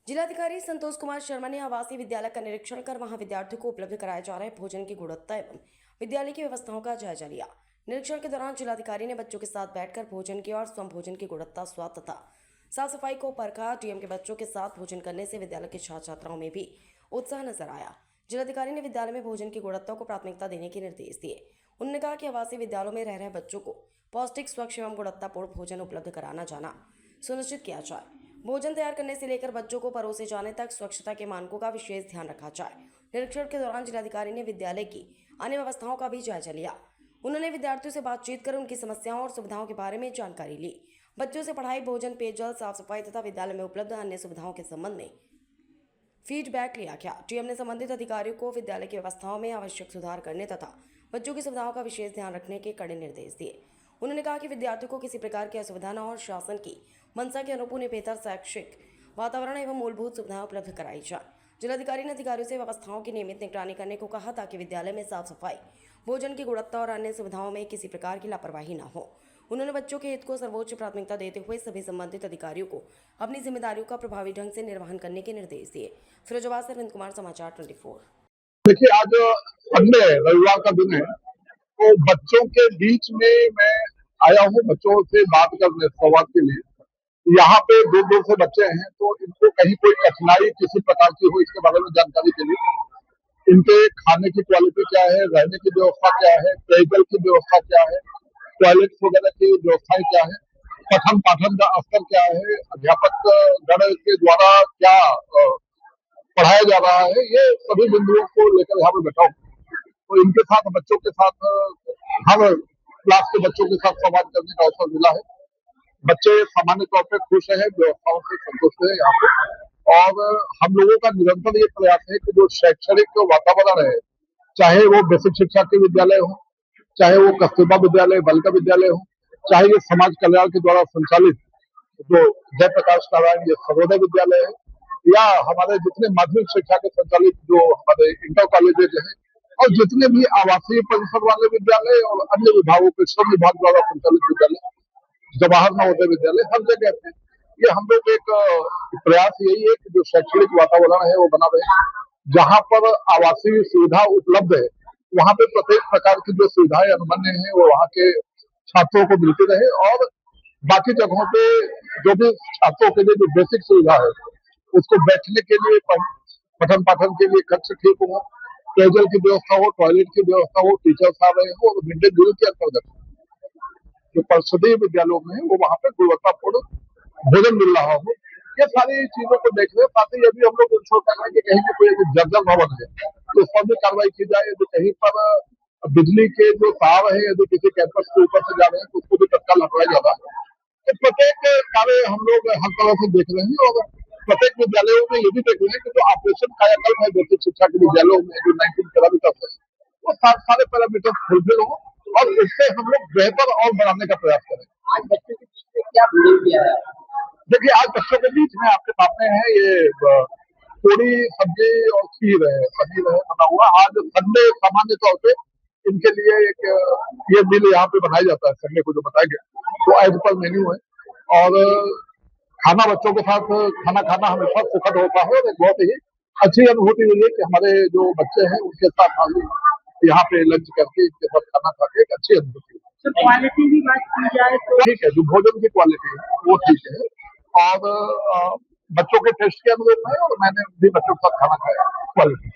जिलाधिकारी संतोष कुमार शर्मा ने आवासीय विद्यालय का निरीक्षण कर वहां विद्यार्थियों को उपलब्ध कराए जा रहे भोजन की गुणवत्ता एवं विद्यालय की व्यवस्थाओं का जायजा लिया। निरीक्षण के दौरान जिलाधिकारी ने बच्चों के साथ बैठकर भोजन की और स्वयं भोजन की गुणवत्ता, स्वाद तथा साफ सफाई को परखा। डीएम के बच्चों के साथ भोजन करने से विद्यालय के छात्र छात्राओं में भी उत्साह नजर आया। जिलाधिकारी ने विद्यालय में भोजन की गुणवत्ता को प्राथमिकता देने के निर्देश दिए। उन्होंने कहा कि आवासीय विद्यालयों में रह रहे बच्चों को पौष्टिक, स्वच्छ एवं गुणवत्तापूर्ण भोजन उपलब्ध कराना जाना सुनिश्चित किया जाए। भोजन तैयार करने से लेकर बच्चों को परोसे जाने तक स्वच्छता के मानकों का विशेष ध्यान रखा जाए। निरीक्षण के दौरान जिलाधिकारी ने विद्यालय की अन्य व्यवस्थाओं का भी जायजा लिया। उन्होंने विद्यार्थियों से बातचीत कर उनकी समस्याओं और सुविधाओं के बारे में जानकारी ली। बच्चों से पढ़ाई, भोजन, पेयजल, साफ सफाई तथा विद्यालय में उपलब्ध अन्य सुविधाओं के संबंध में फीडबैक लिया गया। डीएम ने संबंधित अधिकारियों को विद्यालय की व्यवस्थाओं में आवश्यक सुधार करने तथा बच्चों की सुविधाओं का विशेष ध्यान रखने के कड़े निर्देश दिए। उन्होंने कहा कि विद्यार्थियों को किसी प्रकार की असुविधा न हो और शासन की मंशा के अनुरूप उन्हें बेहतर शैक्षिक वातावरण एवं मूलभूत सुविधाएं उपलब्ध कराई जाए। जिलाधिकारी ने अधिकारियों से व्यवस्थाओं की नियमित निगरानी करने को कहा ताकि विद्यालय में साफ सफाई, भोजन की गुणवत्ता और अन्य सुविधाओं में किसी प्रकार की लापरवाही न हो। उन्होंने बच्चों के हित को सर्वोच्च प्राथमिकता देते हुए सभी संबंधित अधिकारियों को अपनी जिम्मेदारियों का प्रभावी ढंग से निर्वहन करने के निर्देश दिए। फिरोजाबाद से अरविंद कुमार, समाचार 24। देखिए, आज संडे रविवार का दिन है, तो बच्चों के बीच में मैं आया हूँ बच्चों से बात करने संवाद के लिए। यहाँ पे दूर दूर से बच्चे हैं, तो इनको कहीं कोई कठिनाई किसी प्रकार की हो इसके बारे में जानकारी के लिए, इनके खाने की क्वालिटी क्या है, रहने की व्यवस्था क्या है, पेयजल की व्यवस्था क्या है, टॉयलेट वगैरह की व्यवस्थाएं क्या है, पठन पाठन का स्तर क्या है, अध्यापक गण के द्वारा क्या पढ़ाया जा रहा है, ये सभी बिंदुओं को लेकर यहाँ पे बैठा हूँ। तो इनके साथ, बच्चों के साथ, हर क्लास के बच्चों के साथ संवाद करने का अवसर मिला है। बच्चे सामान्य तौर पे खुश है, व्यवस्थाओं से संतुष्ट है यहाँ पे। और हम लोगों का निरंतर ये प्रयास है कि जो शैक्षणिक वातावरण है, चाहे वो बेसिक शिक्षा के विद्यालय हो, चाहे वो कस्तूरबा विद्यालय, बालिका विद्यालय हो, चाहे ये समाज कल्याण के द्वारा संचालित जो जयप्रकाश नारायण ये सर्वोदय विद्यालय है, या हमारे जितने माध्यमिक शिक्षा के संचालित जो हमारे इंटर कॉलेजेज हैं, और जितने भी आवासीय परिसर वाले विद्यालय और अन्य विभागों के श्रम विभाग द्वारा संचालित विद्यालय, जवाहर नवोदय विद्यालय, हर जगह पे ये हम लोग एक प्रयास यही है कि जो शैक्षणिक वातावरण है वो बना रहे। जहाँ पर आवासीय सुविधा उपलब्ध है, वहाँ पे प्रत्येक प्रकार की जो सुविधाएं अनुमन्य है वो वहाँ के छात्रों को मिलती रहे। और बाकी जगहों पे जो भी छात्रों के लिए जो बेसिक सुविधा है, उसको बैठने के लिए, पठन पाठन के लिए कक्ष ठीक हो, पेयजल की व्यवस्था हो, टॉयलेट की व्यवस्था हो, टीचर्स आ रहे हो, और मिड डे मील के अंतर्गत जो परिषदीय विद्यालयों में है वो वहाँ पे गुणवत्तापूर्ण भोजन मिल रहा हो, ये सारी चीजों को देख रहे। साथ ही यदि हम लोग इंश्योर कर रहे हैं कि कहीं भी कोई जर्जर भवन है तो उस पर भी कार्रवाई की जाए। यदि कहीं पर बिजली के जो तार है, यदि किसी कैंपस के ऊपर से जा रहे हैं तो उसको भी तत्काल हटाया जा रहा है। तो प्रत्येक कार्य हम लोग हर तरह से देख रहे हैं, और प्रत्येक विद्यालयों में ये भी देख रहे हैं कि जो ऑपरेशन कायाकल्प है बेसिक शिक्षा के विद्यालयों में, जो 19 पैरामीटर्स है, वो सारे पैरामीटर्स फुलफिल हो, और उससे हम लोग बेहतर और बढ़ाने का प्रयास करें। आज बच्चों के बीच में क्या मिल गया है? देखिए, आज बच्चों के बीच में आपके सामने है ये पूरी सब्जी और खीर है, पनीर है बना हुआ। आज संडे सामान्य तौर पे इनके लिए एक ये मील यहाँ पे बनाया जाता है संडे को, जो बताया गया वो एज पर मेन्यू है। और खाना बच्चों के साथ खाना खाना हमेशा सुखद होता है, और एक बहुत ही अच्छी अनुभूति हुई है कि हमारे जो बच्चे हैं उनके साथ हम यहाँ पे लंच करके, इनके साथ खाना खा के एक अच्छी अनुभूति हुई। क्वालिटी की बात की जाए तो ठीक है, जो भोजन की क्वालिटी है वो ठीक है, और बच्चों के टेस्ट के अनुरूप है, और मैंने भी बच्चों के साथ खाना खाया, क्वालिटी।